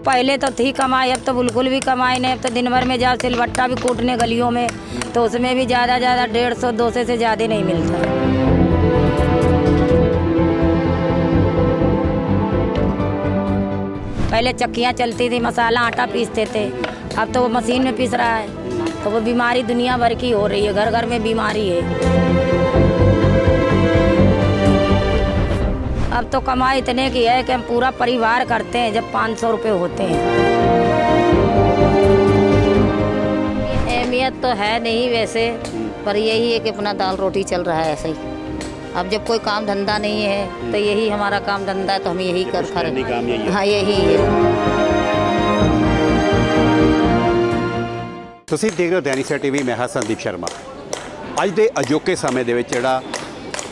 पहले तो थी कमाई, अब तो बिल्कुल भी कमाई नहीं। अब तो दिन भर में जाओ सिलबट्टा भी कूटने गलियों में, तो उसमें भी ज़्यादा 150-200 से ज़्यादा नहीं मिलता है। पहले चक्कियाँ चलती थी, मसाला आटा पीसते थे, अब तो वो मशीन में पीस रहा है। तो वो बीमारी दुनिया भर की हो रही है, घर घर में बीमारी है। अब तो कमाई इतने की है कि हम पूरा परिवार करते हैं जब 500 रुपये होते हैं। अहमियत तो है नहीं वैसे, पर यही है कि अपना दाल रोटी चल रहा है ऐसे ही। अब जब कोई काम धंधा नहीं है तो यही हमारा काम धंधा है, तो हम यही कर खा रहे हैं। हाँ, यही है। ਤੁਸੀਂ ਦੇਖ ਰਹੇ ਹੋ ਦੈਨਿਕ ਸਵੇਰਾ ਟੀਵੀ। ਮੈਂ ਹਾਂ ਸੰਦੀਪ ਸ਼ਰਮਾ। ਅੱਜ ਦੇ ਅਜੋਕੇ ਸਮੇਂ ਦੇ ਵਿੱਚ ਜਿਹੜਾ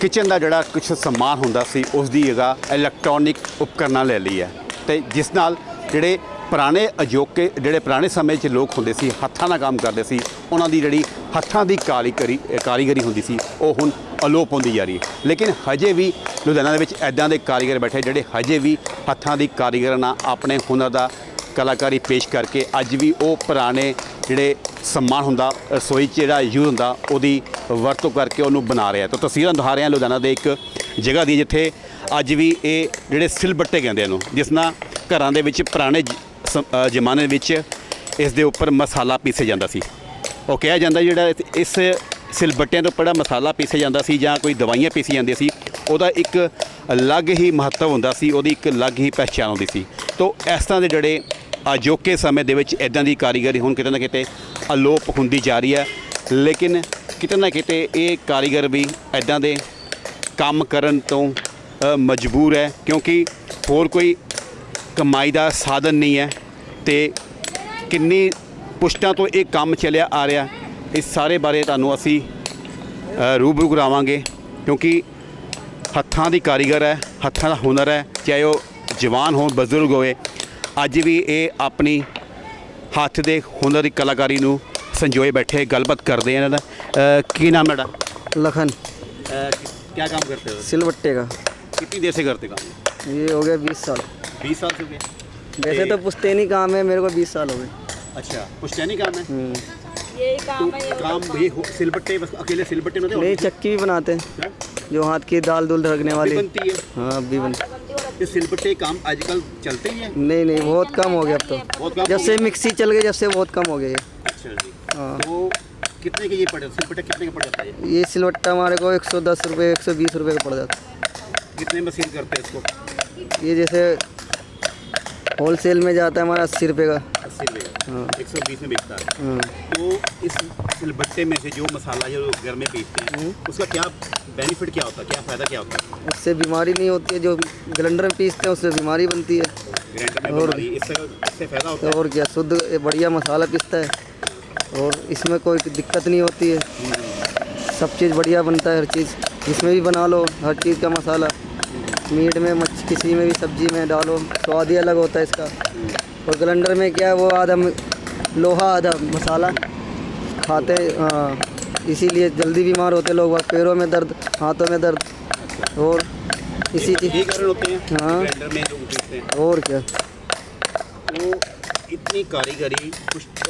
ਕਿਚਨ ਦਾ ਜਿਹੜਾ ਕੁਝ ਸਮਾਨ ਹੁੰਦਾ ਸੀ ਉਸ ਦੀ ਜਗ੍ਹਾ ਇਲੈਕਟ੍ਰੋਨਿਕ ਉਪਕਰਨਾਂ ਲੈ ਲਈ ਹੈ, ਅਤੇ ਜਿਸ ਨਾਲ ਜਿਹੜੇ ਪੁਰਾਣੇ ਸਮੇਂ 'ਚ ਲੋਕ ਹੁੰਦੇ ਸੀ, ਹੱਥਾਂ ਨਾਲ ਕੰਮ ਕਰਦੇ ਸੀ, ਉਹਨਾਂ ਦੀ ਜਿਹੜੀ ਹੱਥਾਂ ਦੀ ਕਾਰੀਗਰੀ ਹੁੰਦੀ ਸੀ ਉਹ ਹੁਣ ਅਲੋਪ ਹੁੰਦੀ ਜਾ ਰਹੀ ਹੈ। ਲੇਕਿਨ ਹਜੇ ਵੀ ਲੁਧਿਆਣਾ ਦੇ ਵਿੱਚ ਇੱਦਾਂ ਦੇ ਕਾਰੀਗਰ ਬੈਠੇ ਜਿਹੜੇ ਹਜੇ ਵੀ ਹੱਥਾਂ ਦੀ ਕਾਰੀਗਰਾਂ ਨਾਲ ਆਪਣੇ ਹੁਨਰ ਦਾ ਕਲਾਕਾਰੀ ਪੇਸ਼ ਕਰਕੇ ਅੱਜ ਵੀ ਉਹ ਪੁਰਾਣੇ ਜਿਹੜੇ ਸਮਾਨ ਹੁੰਦਾ ਰਸੋਈ 'ਚ ਜਿਹੜਾ ਯੂਜ਼ ਹੁੰਦਾ ਉਹਦੀ ਵਰਤੋਂ ਕਰਕੇ ਉਹਨੂੰ ਬਣਾ ਰਿਹਾ। ਤਾਂ ਤਸਵੀਰਾਂ ਦਿਖਾ ਰਹੇ ਹਾਂ ਲੁਧਿਆਣਾ ਦੇ ਇੱਕ ਜਗ੍ਹਾ ਦੀ, ਜਿੱਥੇ ਅੱਜ ਵੀ ਇਹ ਜਿਹੜੇ ਸਿਲਬੱਟੇ ਕਹਿੰਦੇ ਇਹਨੂੰ, ਜਿਸ ਨਾਲ ਘਰਾਂ ਦੇ ਵਿੱਚ ਪੁਰਾਣੇ ਜ਼ਮਾਨੇ ਵਿੱਚ ਇਸ ਦੇ ਉੱਪਰ ਮਸਾਲਾ ਪੀਸਿਆ ਜਾਂਦਾ ਸੀ। ਉਹ ਕਿਹਾ ਜਾਂਦਾ ਜਿਹੜਾ ਇਸ ਸਿਲਬੱਟਿਆਂ ਤੋਂ ਉੱਪਰ ਮਸਾਲਾ ਪੀਸਿਆ ਜਾਂਦਾ ਸੀ ਜਾਂ ਕੋਈ ਦਵਾਈਆਂ ਪੀਸੀ ਜਾਂਦੀਆਂ ਸੀ, ਉਹਦਾ ਇੱਕ ਅਲੱਗ ਹੀ ਮਹੱਤਵ ਹੁੰਦਾ ਸੀ, ਉਹਦੀ ਇੱਕ ਅਲੱਗ ਹੀ ਪਹਿਚਾਣ ਹੁੰਦੀ ਸੀ। ਤਾਂ ਇਸ ਤਰ੍ਹਾਂ ਦੇ ਜਿਹੜੇ ਅਜੋਕੇ ਸਮੇਂ ਦੇ ਵਿੱਚ ਇੱਦਾਂ ਦੀ ਕਾਰੀਗਰੀ ਹੁਣ ਕਿਤੇ ਨਾ ਕਿਤੇ ਅਲੋਪ ਹੁੰਦੀ ਜਾ ਰਹੀ ਹੈ। ਲੇਕਿਨ ਕਿਤੇ ਨਾ ਕਿਤੇ ਇਹ ਕਾਰੀਗਰ ਵੀ ਇੱਦਾਂ ਦੇ ਕੰਮ ਕਰਨ ਤੋਂ ਮਜਬੂਰ ਹੈ, ਕਿਉਂਕਿ ਹੋਰ ਕੋਈ ਕਮਾਈ ਦਾ ਸਾਧਨ ਨਹੀਂ ਹੈ। ਅਤੇ ਕਿੰਨੀ ਪੁਸ਼ਤਾਂ ਤੋਂ ਇਹ ਕੰਮ ਚੱਲਿਆ ਆ ਰਿਹਾ, ਇਸ ਸਾਰੇ ਬਾਰੇ ਤੁਹਾਨੂੰ ਅਸੀਂ ਰੂਬਰੂ ਕਰਾਵਾਂਗੇ, ਕਿਉਂਕਿ ਹੱਥਾਂ ਦੀ ਕਾਰੀਗਰ ਹੈ, ਹੱਥਾਂ ਦਾ ਹੁਨਰ ਹੈ, ਚਾਹੇ ਉਹ ਜਵਾਨ ਹੋਣ ਬਜ਼ੁਰਗ ਹੋਵੇ, ਅੱਜ ਵੀ ਇਹ ਆਪਣੀ ਹੱਥ ਦੇ ਹੁਨਰ ਦੀ ਕਲਾਕਾਰੀ ਨੂੰ ਸੰਜੋਏ बैठे। गलबात करते हैं। की नाम है? लखन। क्या काम करते हो? सिलबट्टे का। कितनी देर से करते काम? ये हो गया 20 साल। 20 साल से हो गए? वैसे तो पुश्तैनी काम है, मेरे को 20 साल हो गए। अच्छा, पुश्तैनी काम है। यही काम है। तो काम ये सिलबट्टे बस अकेले सिलबट्टे में नहीं, चक्की भी बनाते हैं जो हाथ की दाल दूल रखने वाली बनती है। हाँ, अभी बनती। ये सिलबट्टे काम आजकल चलते ही हैं? नहीं नहीं, बहुत कम हो गया अब तो। बहुत कम जब से मिक्सी चल गई, जब से बहुत कम हो गया ये। अच्छा जी। हाँ। तो कितने के ये पड़ जाता? सिलबट्टा कितने का पड़ जाता है? ये सिलबट्टा हमारे को 110 रुपये 120 रुपये का पड़ जाता है। कितने मशीन करते हैं इसको? ये जैसे होलसेल में जाता है हमारा 80 रुपये का। 80 रुपये का। हाँ। 120 में बिकता है। हाँ। तो इस सिलबट्टे में से जो मसाला जो घर में पीसते हैं उसका क्या बेनिफिट क्या होता है, क्या फ़ायदा क्या होता है? उससे बीमारी नहीं होती है, जो ग्राइंडर में पीसते हैं उससे बीमारी बनती है। ग्राइंडर में बीमारी, इससे फ़ायदा होता है। और क्या, शुद्ध बढ़िया मसाला पीसता है और इसमें कोई दिक्कत नहीं होती है। सब चीज़ बढ़िया बनता है, हर चीज़ जिसमें भी बना लो, हर चीज़ का मसाला, मीट में किसी में भी सब्जी में डालो, स्वाद ही अलग होता है इसका। और ग्राइंडर में क्या है, वो आधा लोहा आधा मसाला खाते, इसीलिए जल्दी बीमार होते लोग, पैरों में दर्द, हाथों में दर्द, और इसी चीज़ यही कारण होते हैं। हाँ। ग्राइंडर में जो पीसते हैं। और क्या। तो इतनी कारीगरी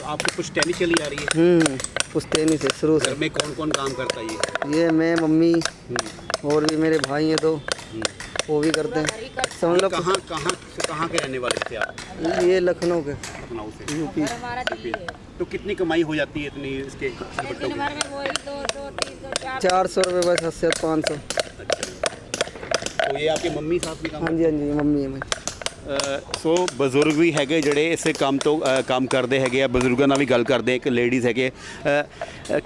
आपको पुश्तैनी चली आ रही है? पुश्तैनी से शुरू से। घर में कौन कौन काम करता है? ये मैं, मम्मी, और भी मेरे भाई हैं तो वो भी करते हैं। समझ लो। कहाँ के रहने वाले थे आप? ये लखनऊ के। लखनऊ से। यूपी। हमारा दिल्ली है। तो कितनी कमाई हो जाती है इतनी इसके सिलबट्टों दिन की? भर में वही 200, 300, 400 रुपये बस, 80 500। तो ये आपके मम्मी साहब भी काम? हाँ जी, हाँ जी, मम्मी है मेरी। ਸੋ ਬਜ਼ੁਰਗ ਵੀ ਹੈਗੇ ਜਿਹੜੇ ਇਸ ਕੰਮ ਤੋਂ ਕੰਮ ਕਰਦੇ ਹੈਗੇ ਆ। ਬਜ਼ੁਰਗਾਂ ਨਾਲ ਵੀ ਗੱਲ ਕਰਦੇ ਇੱਕ ਲੇਡੀਜ਼ ਹੈਗੇ।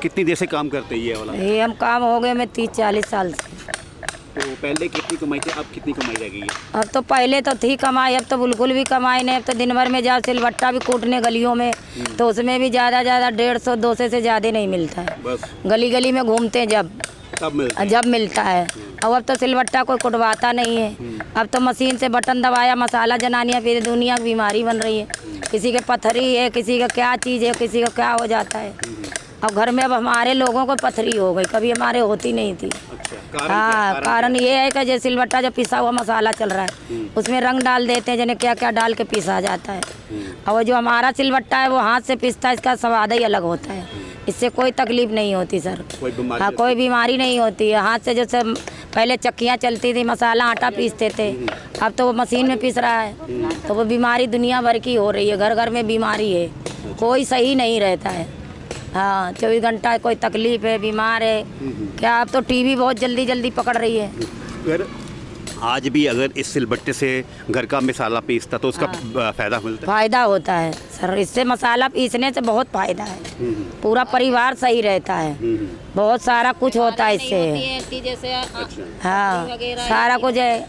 कितनी देर से काम करते हैं ये वाला? ये हम काम हो गए मैं 30-40 साल से। तो पहले कितनी कमाई थी, अब कितनी कमाई रह गई है? अब तो पहले तो थी कमाई, अब तो बिल्कुल भी कमाई नहीं। अब तो दिन भर में जाओ सिलबट्टा भी कूटने गलियों में, तो उसमें भी ज़्यादा 150-200 से ज़्यादा नहीं मिलता है। बस गली गली में घूमते हैं जब मिलता है। और अब तो सिलबट्टा कोई कुटवाता नहीं है। अब तो मशीन से बटन दबाया मसाला जनानियाँ, फिर दुनिया की बीमारी बन रही है। किसी के पथरी है, किसी का क्या चीज़ है, किसी का क्या हो जाता है। अब घर में अब हमारे लोगों को पथरी हो गई, कभी हमारे होती नहीं थी। अच्छा, हाँ, कारण ये है कि जो सिलबट्टा जो पिसा हुआ मसाला चल रहा है उसमें रंग डाल देते हैं, जिन्हें क्या क्या डाल के पीसा जाता है। और जो हमारा सिलबट्टा है वो हाथ से पिसता है, इसका स्वाद ही अलग होता है, इससे कोई तकलीफ नहीं होती सर। हाँ, कोई बीमारी नहीं होती है। हाथ से जैसे पहले चक्कियाँ चलती थी, मसाला आटा पीसते थे, अब तो वो मशीन में पीस रहा है, तो वो बीमारी दुनिया भर की हो रही है, घर घर में बीमारी है, कोई सही नहीं रहता है। हाँ, 24 घंटा कोई तकलीफ है, बीमार है क्या। अब तो टीबी बहुत जल्दी जल्दी पकड़ रही है। अगर आज भी अगर इस सिलबट्टे से घर का मसाला पीसता तो उसका फायदा मिलता है? फायदा होता है सर, इससे मसाला पीसने से बहुत फायदा है, पूरा परिवार सही रहता है, बहुत सारा कुछ होता है इससे। जैसे हाँ, सारा कुछ है,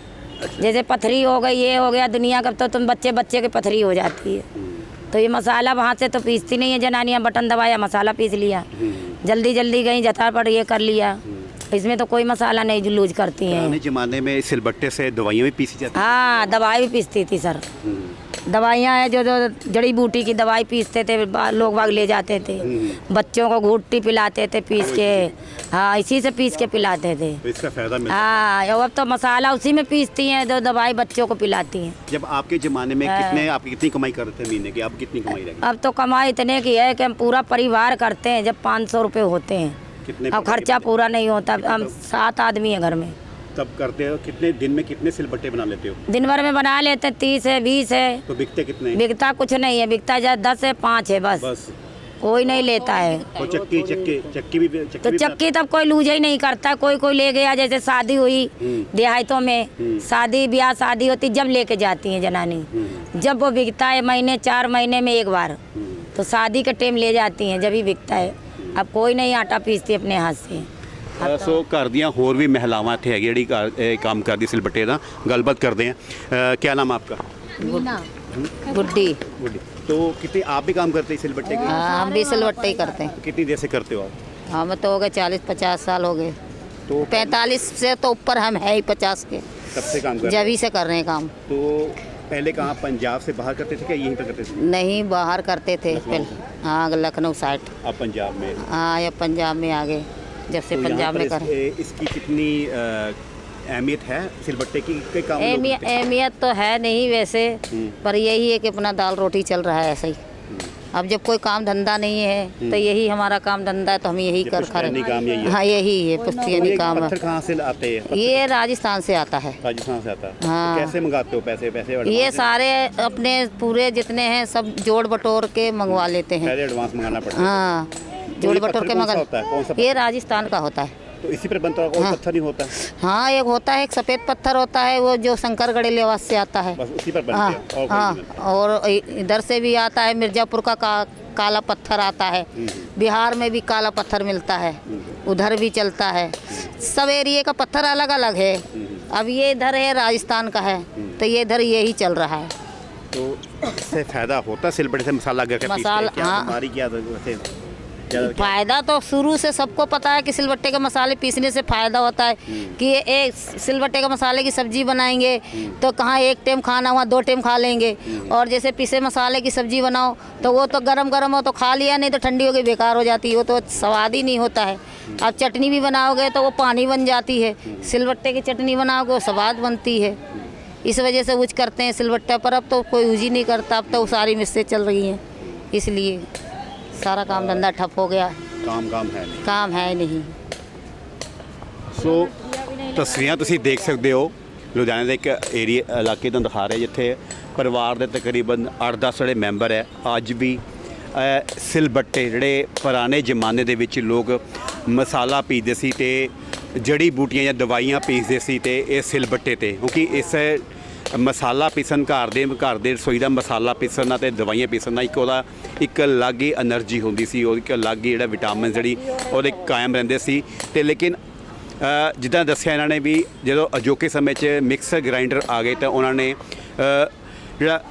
जैसे पथरी हो गई, ये हो गया, दुनिया का तो तुम बच्चे की पथरी हो जाती है, तो ये मसाला वहाँ से तो पीसती नहीं है जनानियाँ, बटन दबाया मसाला पीस लिया, जल्दी जल्दी गई जता पर ये कर लिया, इसमें तो कोई मसाला नहीं लूज करती हैं। पुराने ज़माने में सिलबट्टे से दवाइयाँ भी पीसी जाती? हाँ, दवाई भी पीसती थी सर, दवाइयाँ हैं जो जो जड़ी बूटी की दवाई पीसते थे, लोग बाग ले जाते थे, बच्चों को घूटी पिलाते थे पीस के। हाँ, इसी से पीस के पिलाते थे, तो इसका फायदा मिलता है। हाँ, अब तो मसाला उसी में पीसती हैं, जो दवाई बच्चों को पिलाती हैं। जब आपके ज़माने में कितनी कमाई कर रहे थे महीने की, आप कितनी कमाई रखते? अब तो कमाई इतने की है कि हम पूरा परिवार करते हैं, जब 500 रुपये होते हैं, अब खर्चा पूरा नहीं होता। हम 7 आदमी हैं घर में। तब करते हो कितने दिन में कितने सिलबट्टे बना लेते हो? दिन भर में बना लेते 30 है, 20 है। तो बिकते कितने? बिकता कुछ नहीं है, बिकता 10 है, 5 है, बस कोई नहीं लेता है। और चक्की भी तो चक्की तब कोई लूज ही नहीं करता, कोई ले गया, जैसे शादी हुई देहातों में, शादी ब्याह शादी होती जब लेके जाती हैं जनानी, जब वो बिकता है महीने 4 महीने में एक बार, तो शादी के टाइम ले जाती हैं, जब ही बिकता है। अब कोई नहीं आटा पीसती अपने हाथ से। सो घर दियाँ होर भी महिलावां इत्थे है जिहड़ी काम करदी सिलबट्टे दा, गलबात करते हैं। क्या नाम आपका? गुड्डी। तो कितने आप भी काम करते हैं सिलबट्टे के? हाँ, हम भी सिलबट्टे ही करते हैं। कितनी देर से करते हो आप? हम तो हो गए 40-50 साल हो गए, तो 45 से तो ऊपर हम है ही 50 के, कब से काम कर? जब ही से कर रहे हैं काम। तो पहले कहाँ पंजाब से बाहर करते थे क्या यहीं पर करते थे? नहीं, बाहर करते थे पहले। हाँ, लखनऊ साइड। अब पंजाब में? हाँ, या पंजाब में आ गए, जब से तो पंजाब में कर। इसकी कितनी अहमियत है सिलबट्टे की? काम अहमियत तो है नहीं वैसे, पर यही है कि अपना दाल रोटी चल रहा है ऐसे ही। अब जब कोई काम धंधा नहीं है तो यही हमारा काम धंधा है, तो हम यही कर खा रहे हैं। हाँ, यही है पुश्तैनी काम है। पत्थर कहाँ से आते हैं? ये राजस्थान से आता है। राजस्थान से आता है? हाँ। तो कैसे मंगाते हो पैसे? ये सारे अपने पूरे जितने हैं सब जोड़ बटोर के मंगवा लेते हैं। पहले एडवांस मंगाना पड़ता है? हाँ, जोड़ बटोर के मंगा। कौन सा? ये राजस्थान का होता है। तो इसी पर बनता है? और पत्थर नहीं होता? हाँ, एक होता है, एक सफ़ेद पत्थर होता है, वो जो शंकरगढ़ लेवास से आता है, बस उसी पर बनते हाँ, हैं। और हाँ, और इधर से भी आता है, मिर्ज़ापुर का काला पत्थर आता है, बिहार में भी काला पत्थर मिलता है, उधर भी चलता है। सब एरिए का पत्थर अलग अलग है। अब ये इधर है राजस्थान का है, तो ये इधर यही चल रहा है। तो इससे फायदा होता सिलबट्टे से मसाला अगर मसाला, हाँ, हमारी क्या फ़ायदा तो शुरू से सबको पता है कि सिलबट्टे के मसाले पीसने से फ़ायदा होता है कि एक सिलबट्टे के मसाले की सब्ज़ी बनाएंगे तो कहाँ एक टाइम खाना हुआ 2 टाइम खा लेंगे, और जैसे पिसे मसाले की सब्ज़ी बनाओ तो वो तो गरम गरम हो तो खा लिया, नहीं तो ठंडी हो गई बेकार हो जाती है, वो तो स्वाद ही नहीं होता है। अब चटनी भी बनाओगे तो वो पानी बन जाती है, सिलबट्टे की चटनी बनाओगे वो स्वाद बनती है। इस वजह से यूज करते हैं सिलबट्टा, पर अब तो कोई यूज ही नहीं करता, अब तो सारी मिस्सें चल रही हैं, इसलिए सारा काम धंधा ठप हो गया। काम है नहीं। ਸੋ ਤਸਵੀਰਾਂ ਤੁਸੀਂ ਦੇਖ ਸਕਦੇ ਹੋ, ਲੁਧਿਆਣੇ ਦੇ ਇੱਕ ਇਲਾਕੇ ਤੋਂ ਦਿਖਾ ਰਹੇ ਜਿੱਥੇ ਪਰਿਵਾਰ ਦੇ ਤਕਰੀਬਨ 8-10 ਜਿਹੜੇ ਮੈਂਬਰ ਹੈ ਅੱਜ ਵੀ ਸਿਲਬੱਟੇ ਜਿਹੜੇ ਪੁਰਾਣੇ ਜ਼ਮਾਨੇ ਦੇ ਵਿੱਚ ਲੋਕ ਮਸਾਲਾ ਪੀਸਦੇ ਸੀ ਤੇ ਜੜੀ ਬੂਟੀਆਂ ਜਾਂ ਦਵਾਈਆਂ ਪੀਸਦੇ ਸੀ ਤੇ ਇਹ ਸਿਲਬੱਟੇ ਤੇ, ਕਿਉਂਕਿ ਇਸ ਮਸਾਲਾ ਪੀਸਣ ਘਰ ਦੇ ਰਸੋਈ ਦਾ ਮਸਾਲਾ ਪੀਸਣ ਨਾਲ ਤੇ ਦਵਾਈਆਂ ਪੀਸਣ ਨਾਲ ਇੱਕ ਅਲੱਗ ਹੀ એનર્ਜੀ ਹੁੰਦੀ ਸੀ, ਉਹ ਇੱਕ ਅਲੱਗ ਹੀ ਜਿਹੜਾ ਵਿਟਾਮਿਨ ਜਿਹੜੀ ਉਹਦੇ ਕਾਇਮ ਰਹਿੰਦੇ ਸੀ। ਤੇ ਲੇਕਿਨ ਜਿੱਦਾਂ ਦੱਸਿਆ ਇਹਨਾਂ ਨੇ ਵੀ ਜਦੋਂ ਅਜੋਕੇ ਸਮੇਂ 'ਚ ਮਿਕਸਰ ਗ੍ਰਾਈਂਡਰ ਆ ਗਏ ਤਾਂ ਉਹਨਾਂ ਨੇ ਜਿਹੜਾ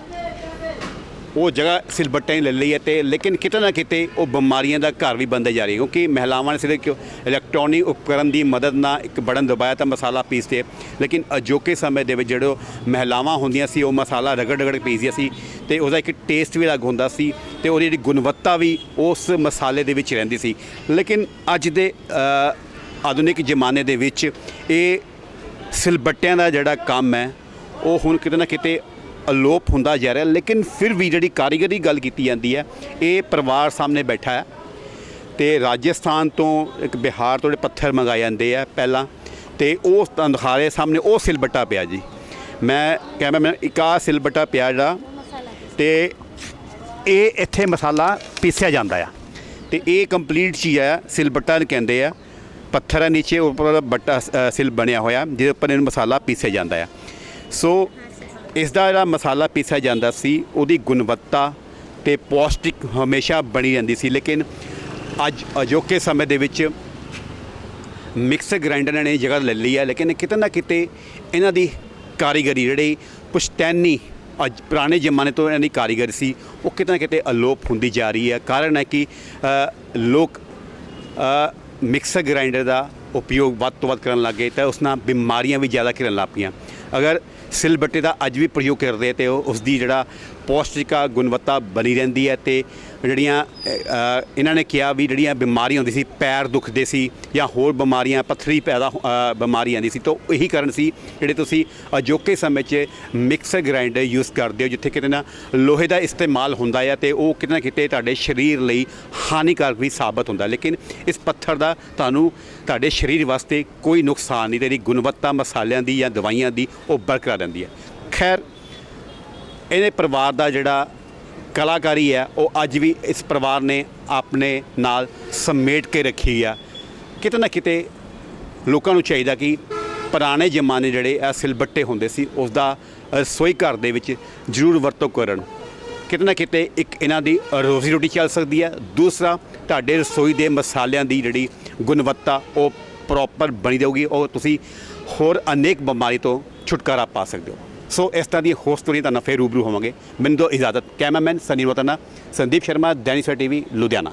ਉਹ ਜਗ੍ਹਾ ਸਿਲਬੱਟੇ ਨੇ ਲੈ ਲਈ ਹੈ, ਤੇ ਲੇਕਿਨ ਕਿਤੇ ਨਾ ਕਿਤੇ ਉਹ ਬਿਮਾਰੀਆਂ ਦਾ ਘਰ ਵੀ ਬਣਦੇ ਜਾ ਰਹੀ, ਕਿਉਂਕਿ ਮਹਿਲਾਵਾਂ ਨੇ ਸਿਰਫ ਇਲੈਕਟ੍ਰੋਨਿਕ ਉਪਕਰਨ ਦੀ ਮਦਦ ਨਾਲ ਇੱਕ ਬਟਨ ਦਬਾਇਆ ਤਾਂ ਮਸਾਲਾ ਪੀਸਦੇ, ਲੇਕਿਨ ਅਜੋਕੇ ਸਮੇਂ ਦੇ ਵਿੱਚ ਜਿਹੜੇ ਮਹਿਲਾਵਾਂ ਹੁੰਦੀਆਂ ਸੀ ਉਹ ਮਸਾਲਾ ਰਗੜ ਪੀਸਦੀਆਂ ਸੀ ਤੇ ਉਹਦਾ ਇੱਕ ਟੇਸਟ ਵੀ ਅਲੱਗ ਹੁੰਦਾ ਸੀ ਤੇ ਉਹਦੀ ਜਿਹੜੀ ਗੁਣਵੱਤਾ ਵੀ ਉਸ ਮਸਾਲੇ ਦੇ ਵਿੱਚ ਰਹਿੰਦੀ ਸੀ। ਲੇਕਿਨ ਅੱਜ ਦੇ ਆਧੁਨਿਕ ਜ਼ਮਾਨੇ ਦੇ ਵਿੱਚ ਇਹ ਸਿਲਬੱਟਿਆਂ ਦਾ ਜਿਹੜਾ ਕੰਮ ਹੈ ਉਹ ਹੁਣ ਕਿਤੇ ਨਾ ਕਿਤੇ ਅਲੋਪ ਹੁੰਦਾ ਜਾ ਰਿਹਾ, ਲੇਕਿਨ ਫਿਰ ਵੀ ਜਿਹੜੀ ਕਾਰੀਗਰੀ ਦੀ ਗੱਲ ਕੀਤੀ ਜਾਂਦੀ ਹੈ, ਇਹ ਪਰਿਵਾਰ ਸਾਹਮਣੇ ਬੈਠਾ ਹੈ ਤੇ ਰਾਜਸਥਾਨ ਤੋਂ ਇੱਕ ਬਿਹਾਰ ਤੋਂ ਜਿਹੜੇ ਪੱਥਰ ਮੰਗਾਏ ਜਾਂਦੇ ਆ ਪਹਿਲਾਂ, ਤੇ ਉਹ ਤੁਹਾਨੂੰ ਦਿਖਾ ਰਹੇ ਸਾਹਮਣੇ ਉਹ ਸਿਲਬੱਟਾ ਪਿਆ ਜੀ। ਮੈਂ ਕੈਮਰਾਮੈਨ ਇੱਕ ਆਹ ਸਿਲਬੱਟਾ ਪਿਆ ਜਿਹੜਾ, ਤੇ ਇਹ ਇੱਥੇ ਮਸਾਲਾ ਪੀਸਿਆ ਜਾਂਦਾ ਆ, ਤੇ ਇਹ ਕੰਪਲੀਟ ਚੀਜ਼ ਆ, ਸਿਲਬੱਟਾ ਕਹਿੰਦੇ ਆ। ਪੱਥਰ ਹੈ ਨੀਚੇ, ਉੱਪਰ ਬੱਟਾ ਸਿਲ ਬਣਿਆ ਹੋਇਆ ਜਿਹਦੇ ਉੱਪਰ ਇਹਨੂੰ ਮਸਾਲਾ ਪੀਸਿਆ ਜਾਂਦਾ ਆ। ਸੋ ਇਸ ਦਾ ਜਿਹੜਾ ਮਸਾਲਾ ਪੀਸਿਆ ਜਾਂਦਾ ਸੀ ਉਹਦੀ ਗੁਣਵੱਤਾ ਤੇ ਪੌਸ਼ਟਿਕ ਹਮੇਸ਼ਾ ਬਣੀ ਰਹਿੰਦੀ ਸੀ, ਲੇਕਿਨ ਅੱਜ ਅਜੋਕੇ ਸਮੇਂ ਦੇ ਵਿੱਚ ਮਿਕਸਰ ਗ੍ਰਾਈਂਡਰ ਨੇ ਜਗ੍ਹਾ ਲੈ ਲਈ ਹੈ, ਲੇਕਿਨ ਕਿਤੇ ਨਾ ਕਿਤੇ ਇਹਨਾਂ ਦੀ ਕਾਰੀਗਰੀ ਜਿਹੜੀ ਪੁਸ਼ਤੈਨੀ ਅੱਜ ਪੁਰਾਣੇ ਜ਼ਮਾਨੇ ਤੋਂ ਇਹਨਾਂ ਦੀ ਕਾਰੀਗਰੀ ਸੀ ਉਹ ਕਿਤੇ ਨਾ ਕਿਤੇ ਅਲੋਪ ਹੁੰਦੀ ਜਾ ਰਹੀ ਹੈ। ਕਾਰਨ ਹੈ ਕਿ ਲੋਕ ਮਿਕਸਰ ਗ੍ਰਾਈਂਡਰ ਦਾ ਉਪਯੋਗ ਵੱਧ ਤੋਂ ਵੱਧ ਕਰਨ ਲੱਗ ਗਏ ਤਾਂ ਉਸ ਨਾਲ ਬਿਮਾਰੀਆਂ ਵੀ ਜ਼ਿਆਦਾ ਘਿਰਨ ਲੱਗ ਪਈਆਂ। ਅਗਰ ਸਿਲਬੱਟੇ ਦਾ ਅੱਜ ਵੀ ਪ੍ਰਯੋਗ ਕਰਦੇ ਤੇ ਉਸ ਦੀ ਜਿਹੜਾ ਪੌਸ਼ਟਿਕ ਗੁਣਵੱਤਾ ਬਣੀ ਰਹਿੰਦੀ ਹੈ, ਤੇ ਜਿਹੜੀਆਂ ਇਹਨਾਂ ਨੇ ਕਿਹਾ ਵੀ ਜਿਹੜੀਆਂ ਬਿਮਾਰੀਆਂ ਹੁੰਦੀ ਸੀ, ਪੈਰ ਦੁਖਦੇ ਸੀ ਜਾਂ ਹੋਰ ਬਿਮਾਰੀਆਂ, ਪੱਥਰੀ ਪੈਦਾ ਬਿਮਾਰੀ ਆਉਂਦੀ ਸੀ, ਤਾਂ ਇਹੀ ਕਾਰਨ ਸੀ ਜਿਹੜੇ ਤੁਸੀਂ ਅਜੋਕੇ ਸਮੇਂ 'ਚ ਮਿਕਸਰ ਗ੍ਰਾਈਂਡਰ ਯੂਜ਼ ਕਰਦੇ ਹੋ, ਜਿੱਥੇ ਕਿਤੇ ਨਾ ਲੋਹੇ ਦਾ ਇਸਤੇਮਾਲ ਹੁੰਦਾ ਹੈ ਤੇ ਉਹ ਕਿਤੇ ਨਾ ਕਿਤੇ ਤੁਹਾਡੇ ਸਰੀਰ ਲਈ ਹਾਨੀਕਾਰਕ ਵੀ ਸਾਬਤ ਹੁੰਦਾ, ਲੇਕਿਨ ਇਸ ਪੱਥਰ ਦਾ ਤੁਹਾਨੂੰ ਤੁਹਾਡੇ ਸਰੀਰ ਵਾਸਤੇ ਕੋਈ ਨੁਕਸਾਨ ਨਹੀਂ, ਤੇਰੀ ਗੁਣਵੱਤਾ ਮਸਾਲਿਆਂ ਦੀ ਜਾਂ ਦਵਾਈਆਂ ਦੀ ਉਹ ਬਰਕਰਾਰ ਰਹਿੰਦੀ ਹੈ। ਖੈਰ, ਇਹਦੇ ਪਰਿਵਾਰ ਦਾ ਜਿਹੜਾ ਕਲਾਕਾਰੀ ਹੈ ਉਹ ਅੱਜ ਵੀ ਇਸ ਪਰਿਵਾਰ ਨੇ ਆਪਣੇ ਨਾਲ ਸਮੇਟ ਕੇ ਰੱਖੀ ਆ। ਕਿਤੇ ਨਾ ਕਿਤੇ ਲੋਕਾਂ ਨੂੰ ਚਾਹੀਦਾ ਕਿ ਪੁਰਾਣੇ ਜ਼ਮਾਨੇ ਜਿਹੜੇ ਆ ਸਿਲਬੱਟੇ ਹੁੰਦੇ ਸੀ ਉਸ ਦਾ ਰਸੋਈ ਘਰ ਦੇ ਵਿੱਚ ਜ਼ਰੂਰ ਵਰਤੋਂ ਕਰਨ। ਕਿਤੇ ਨਾ ਕਿਤੇ ਇੱਕ ਇਹਨਾਂ ਦੀ ਰੋਜ਼ੀ ਰੋਟੀ ਚੱਲ ਸਕਦੀ ਹੈ, ਦੂਸਰਾ ਤੁਹਾਡੇ ਰਸੋਈ ਦੇ ਮਸਾਲਿਆਂ ਦੀ ਜਿਹੜੀ ਗੁਣਵੱਤਾ ਉਹ ਪ੍ਰੋਪਰ ਬਣੀ ਰਹੂਗੀ, ਉਹ ਤੁਸੀਂ ਹੋਰ ਅਨੇਕ ਬਿਮਾਰੀ ਤੋਂ ਛੁਟਕਾਰਾ ਪਾ ਸਕਦੇ ਹੋ। ਸੋ ਇਸ ਤਰ੍ਹਾਂ ਦੀ ਹੋਰ ਸਟੋਰੀ ਤੁਹਾਨੂੰ ਫਿਰ ਰੂਬਰੂ ਹੋਵਾਂਗੇ। ਮੈਨੂੰ ਦਿਓ ਇਜਾਜ਼ਤ। Cameraman Sunny ਰੋਤਨਾ, Sandeep Sharma, Dainik Savera TV, Ludhiana.